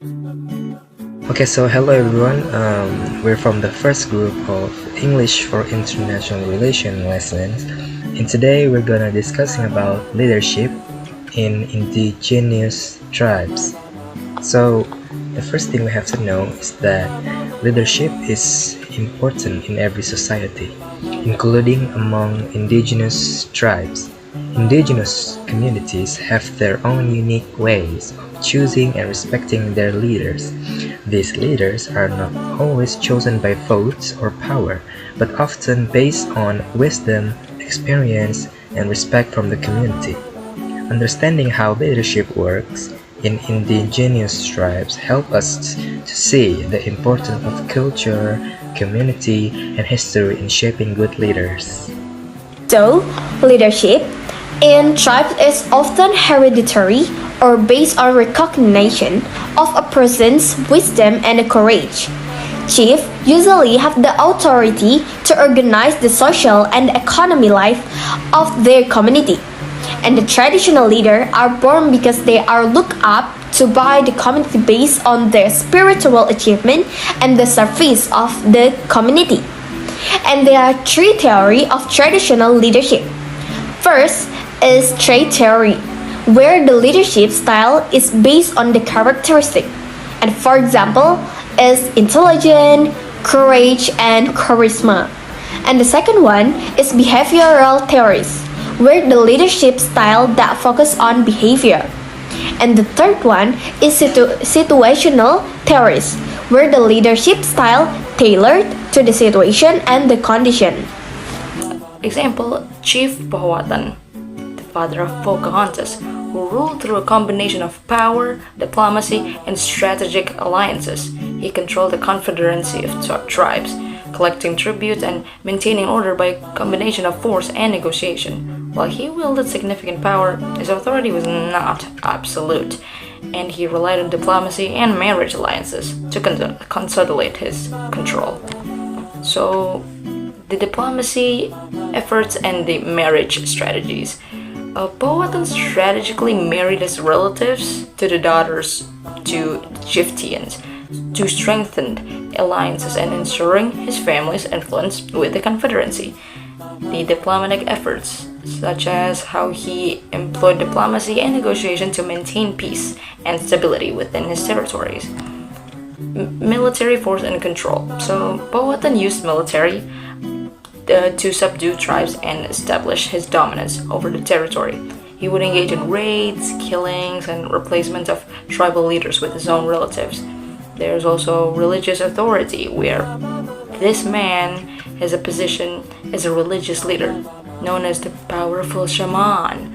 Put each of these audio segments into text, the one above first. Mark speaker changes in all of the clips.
Speaker 1: Okay, so hello everyone. We're from the first group of English for International Relation lessons, and today we're gonna discussing about leadership in indigenous tribes. So the first thing we have to know is that leadership is important in every society, including among indigenous tribes. Indigenous communities have their own unique ways of choosing and respecting their leaders. These leaders are not always chosen by votes or power, but often based on wisdom, experience, and respect from the community. Understanding how leadership works in indigenous tribes help us to see the importance of culture, community, and history in shaping good leaders.
Speaker 2: So, leadership in tribes is often hereditary or based on recognition of a person's wisdom and courage. Chiefs usually have the authority to organize the social and economic life of their community. And the traditional leaders are born because they are looked up to by the community based on their spiritual achievement and the service of the community. And there are three theories of traditional leadership. First is trait theory, where the leadership style is based on the characteristic. And for example, is intelligence, courage, and charisma. And the second one is behavioral theories, where the leadership style that focus on behavior. And the third one is situational theories, where the leadership style tailored to the situation and the condition.
Speaker 3: Example, Chief Powhatan, the father of Pocahontas, who ruled through a combination of power, diplomacy, and strategic alliances. He controlled the confederacy of tribes, collecting tribute and maintaining order by a combination of force and negotiation. While he wielded significant power, his authority was not absolute, and he relied on diplomacy and marriage alliances to consolidate his control. So, the diplomacy efforts and the marriage strategies. Powhatan strategically married his relatives to the daughters to chieftains to strengthen alliances and ensuring his family's influence with the confederacy. The diplomatic efforts, such as how he employed diplomacy and negotiation to maintain peace and stability within his territories. Military force and control. So Powhatan used military to subdue tribes and establish his dominance over the territory. He would engage in raids, killings, and replacement of tribal leaders with his own relatives. There's also religious authority, where this man has a position as a religious leader, known as the powerful shaman,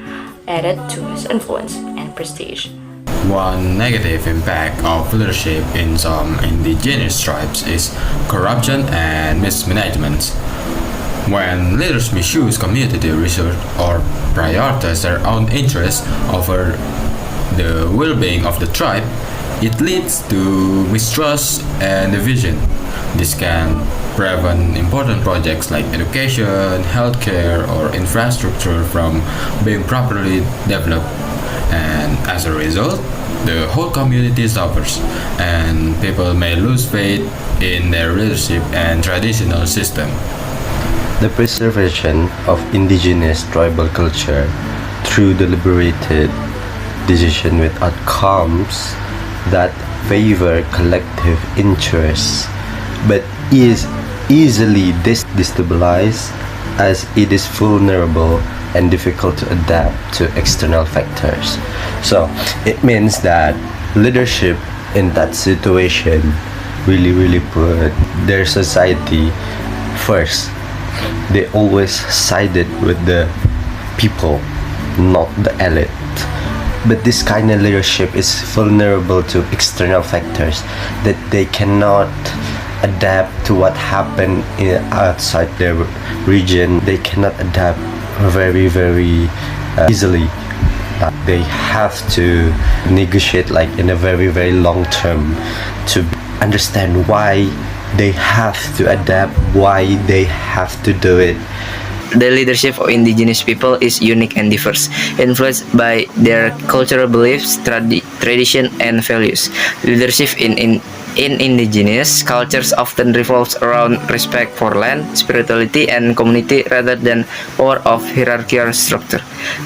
Speaker 3: added to his influence and prestige.
Speaker 4: One negative impact of leadership in some indigenous tribes is corruption and mismanagement. When leaders misuse community resources or prioritize their own interests over the well-being of the tribe, it leads to mistrust and division. This can prevent important projects like education, healthcare, or infrastructure from being properly developed. And as a result, the whole community suffers, and people may lose faith in their leadership and traditional system.
Speaker 5: The preservation of indigenous tribal culture through deliberated decision with outcomes that favor collective interests, but is easily destabilized as it is vulnerable and difficult to adapt to external factors. So it means that leadership in that situation really put their society first. They always sided with the people, not the elite. But this kind of leadership is vulnerable to external factors that they cannot adapt to what happened outside their region. They cannot adapt very easily. They have to negotiate like in a very long term to understand why they have to adapt, why they have to do it.
Speaker 6: The leadership of indigenous people is unique and diverse, influenced by their cultural beliefs, tradition, and values. Leadership in indigenous cultures often revolves around respect for land, spirituality, and community rather than power of hierarchical structure.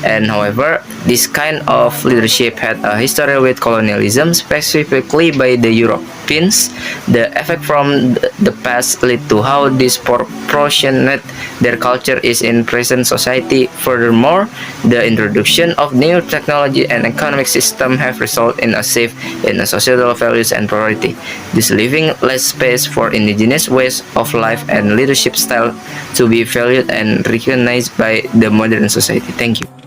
Speaker 6: And however, this kind of leadership had a history with colonialism, specifically by the Europeans. The effect from the past led to how disproportionate their culture is in present society. Furthermore, the introduction of new technology and economic system have resulted in a shift in societal values and priority. This leaving less space for indigenous ways of life and leadership style to be valued and recognized by the modern society. Thank you.